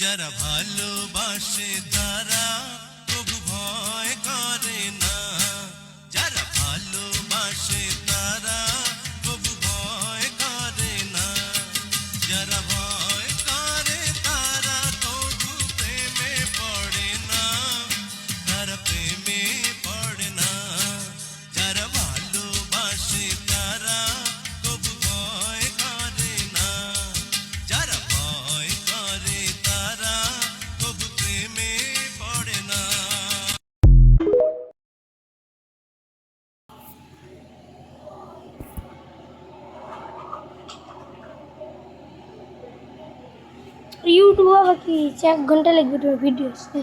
যারা ভালোবাসে তারা কবু ভয় করে না, যারা ভালোবাসে তারা কবু ভয় করে না, যারা ভয় করে তারা কবু প্রেমে পড়ে না, তারা প্রেমে পড়ে না। যারা ভালোবাসে তারা কবু ভয় করে না, যারা ভয় করে তারা কবু প্রেমে পড়ে না। ইউটিউব আবার কি 1 ঘন্টা লাগবে ভিডিও আসতে।